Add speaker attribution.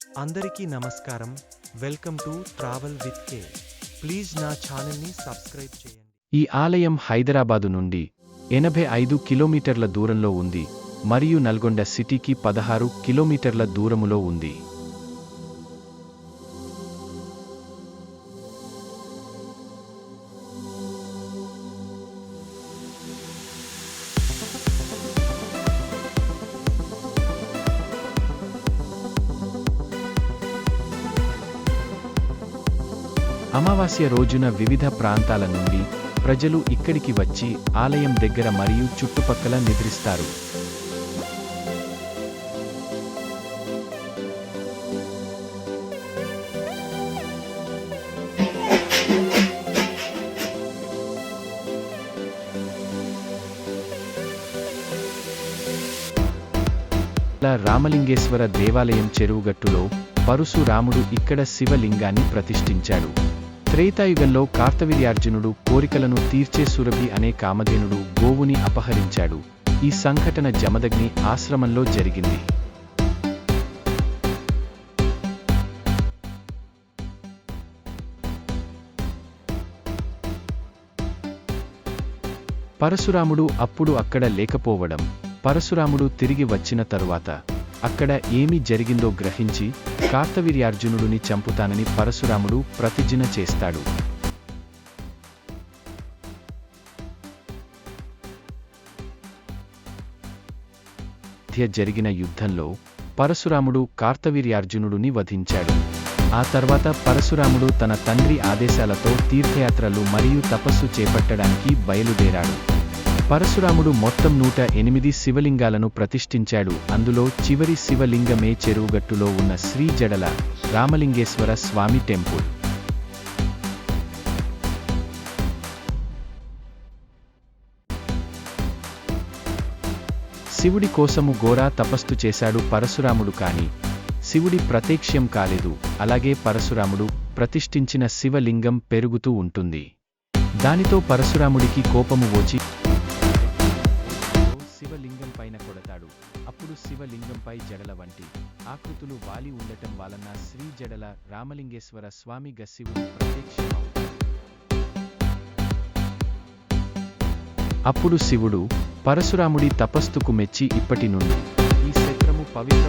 Speaker 1: అందరికీ నమస్కారం. Welcome to travel with K. Please నా ఛానల్ని సబ్స్క్రైబ్ చేయండి.
Speaker 2: ఈ ఆలయం హైదరాబాదు నుండి 85 కిలోమీటర్ల దూరంలో ఉంది మరియు నల్గొండ సిటీకి 16 కిలోమీటర్ల దూరములో ఉంది. అమావాస్య రోజున వివిధ ప్రాంతాల నుండి ప్రజలు ఇక్కడికి వచ్చి ఆలయం దగ్గర మరియు చుట్టుపక్కల నిద్రిస్తారు. రామలింగేశ్వర దేవాలయం చెరువుగట్టులో పరశురాముడు ఇక్కడ శివలింగాన్ని ప్రతిష్ఠించాడు. త్రేతాయుగంలో కార్తవీర్యార్జునుడు కోరికలను తీర్చే సురభి అనే కామధేనుడు గోవుని అపహరించాడు. ఈ సంఘటన జమదగ్ని ఆశ్రమంలో జరిగింది. పరశురాముడు అప్పుడు అక్కడ లేకపోవడం, పరశురాముడు తిరిగి వచ్చిన తరువాత అక్కడ ఏమి జరిగిందో గ్రహించి కార్తవీర్యార్జునుడిని చంపుతానని పరశురాముడు ప్రతిజ్ఞ చేస్తాడు. జరిగిన యుద్ధంలో పరశురాముడు కార్తవీర్యార్జునుడిని వధించాడు. ఆ తర్వాత పరశురాముడు తన తండ్రి ఆదేశాలతో తీర్థయాత్రలు మరియు తపస్సు చేపట్టడానికి బయలుదేరాడు. పరశురాముడు మొత్తం 108 శివలింగాలను ప్రతిష్ఠించాడు. అందులో చివరి శివలింగమే చెరువుగట్టులో ఉన్న శ్రీ జడల రామలింగేశ్వర స్వామి టెంపుల్. శివుడి కోసము ఘోర తపస్సు చేశాడు పరశురాముడు, కాని శివుడి ప్రత్యక్షం కాలేదు. అలాగే పరశురాముడు ప్రతిష్ఠించిన శివలింగం పెరుగుతూ ఉంటుంది. దానితో పరశురాముడికి కోపము వచ్చి శివలింగం పైన కొడతాడు. అప్పుడు శివలింగంపై జడల వంటి ఆకృతులు వాలి ఉండటం వలన శ్రీ జడల రామలింగేశ్వర స్వామిగా శివుడు ప్రత్యక్షమవుతాడు. అప్పుడు శివుడు పరశురాముడి తపస్సుకు మెచ్చి ఇప్పటి నుండి ఈ క్షేత్రము పవిత్ర